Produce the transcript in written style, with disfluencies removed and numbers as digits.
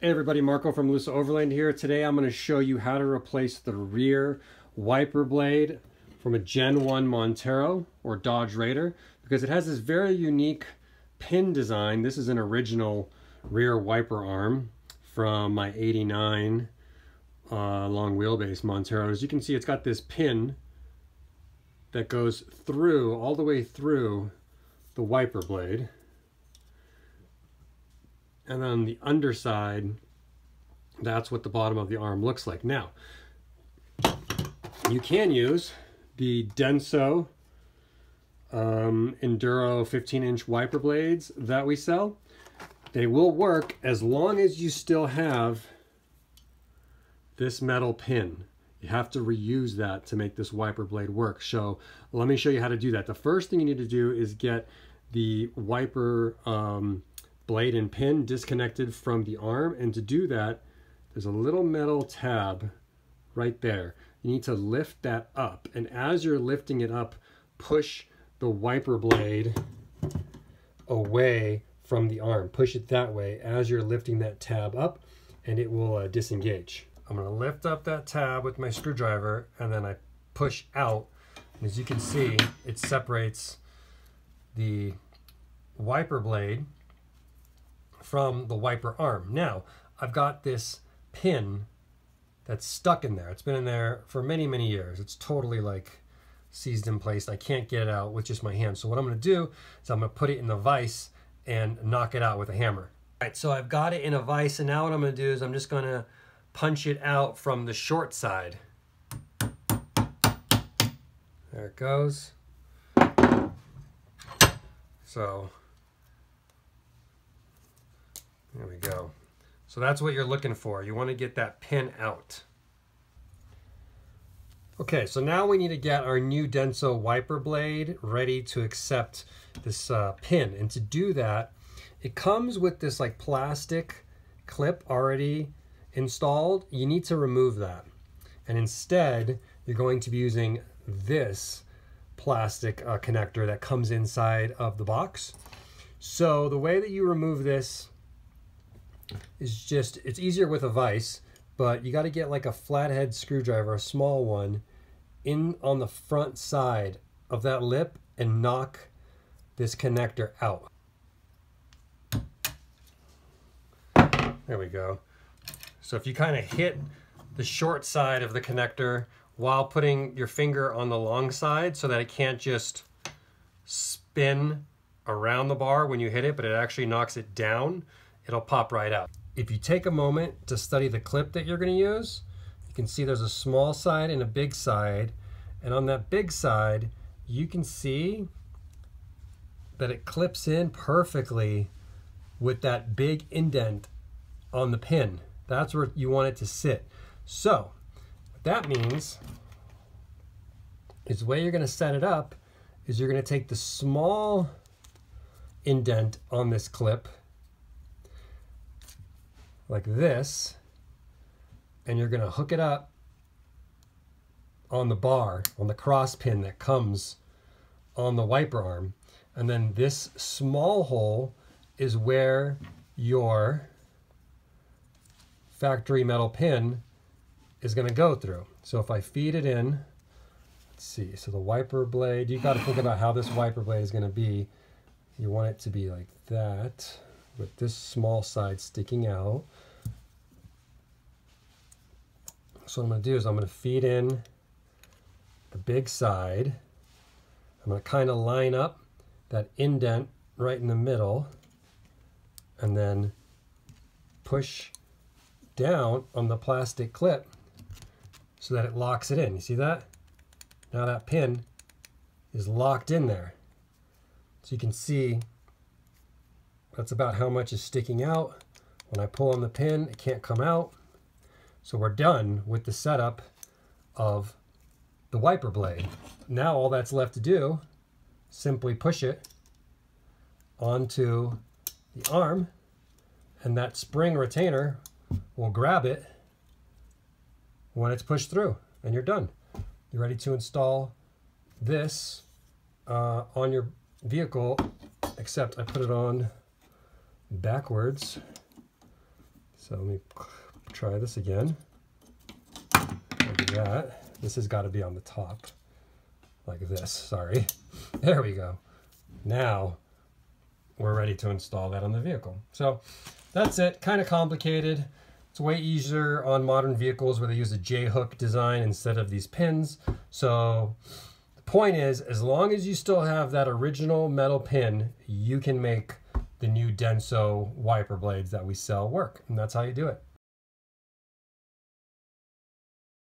Hey everybody, Marco from Lusa Overland here. Today I'm going to show you how to replace the rear wiper blade from a Gen 1 Montero or Dodge Raider because it has this very unique pin design. This is an original rear wiper arm from my 89 long wheelbase Montero. As you can see, it's got this pin that goes through, all the way through the wiper blade. And on the underside, that's what the bottom of the arm looks like. Now, you can use the Denso Enduro 15-inch wiper blades that we sell. They will work as long as you still have this metal pin. You have to reuse that to make this wiper blade work. So let me show you how to do that. The first thing you need to do is get the wiper blade and pin disconnected from the arm, and to do that there's a little metal tab right there. You need to lift that up, and as you're lifting it up, push the wiper blade away from the arm. Push it that way as you're lifting that tab up, and it will disengage. I'm going to lift up that tab with my screwdriver, and then I push out, and as you can see, it separates the wiper blade from the wiper arm. Now, I've got this pin that's stuck in there. It's been in there for many, many years. It's totally like seized in place. I can't get it out with just my hand. So what I'm going to do is I'm going to put it in the vise and knock it out with a hammer. All right, so I've got it in a vise, and now what I'm going to do is I'm just going to punch it out from the short side. There it goes. So there we go. So that's what you're looking for. You want to get that pin out. Okay, so now we need to get our new Denso wiper blade ready to accept this pin. And to do that, it comes with this like plastic clip already installed. You need to remove that. And instead, you're going to be using this plastic connector that comes inside of the box. So the way that you remove this is just, it's easier with a vise, but you got to get like a flathead screwdriver, a small one, in on the front side of that lip and knock this connector out. There we go. So if you kind of hit the short side of the connector while putting your finger on the long side so that it can't just spin around the bar when you hit it, but it actually knocks it down, it'll pop right out. If you take a moment to study the clip that you're going to use, you can see there's a small side and a big side, and on that big side you can see that it clips in perfectly with that big indent on the pin. That's where you want it to sit. So what that means is the way you're going to set it up is you're going to take the small indent on this clip like this, and you're going to hook it up on the bar, on the cross pin that comes on the wiper arm, and then this small hole is where your factory metal pin is going to go through. So if I feed it in, let's see, so the wiper blade, you got to think about how this wiper blade is going to be. You want it to be like that, with this small side sticking out. So what I'm going to do is I'm going to feed in the big side. I'm going to kind of line up that indent right in the middle and then push down on the plastic clip so that it locks it in. You see that? Now that pin is locked in there. So you can see that's about how much is sticking out. When I pull on the pin, it can't come out. So we're done with the setup of the wiper blade. Now all that's left to do, simply push it onto the arm, and that spring retainer will grab it when it's pushed through, and you're done. You're ready to install this on your vehicle, except I put it on backwards So let me try this again. Like that. This has got to be on the top. Like this, sorry. There we go. Now we're ready to install that on the vehicle. So that's it, kind of complicated. It's way easier on modern vehicles where they use a J-hook design instead of these pins. So the point is, as long as you still have that original metal pin, you can make the new Denso wiper blades that we sell work. And that's how you do it.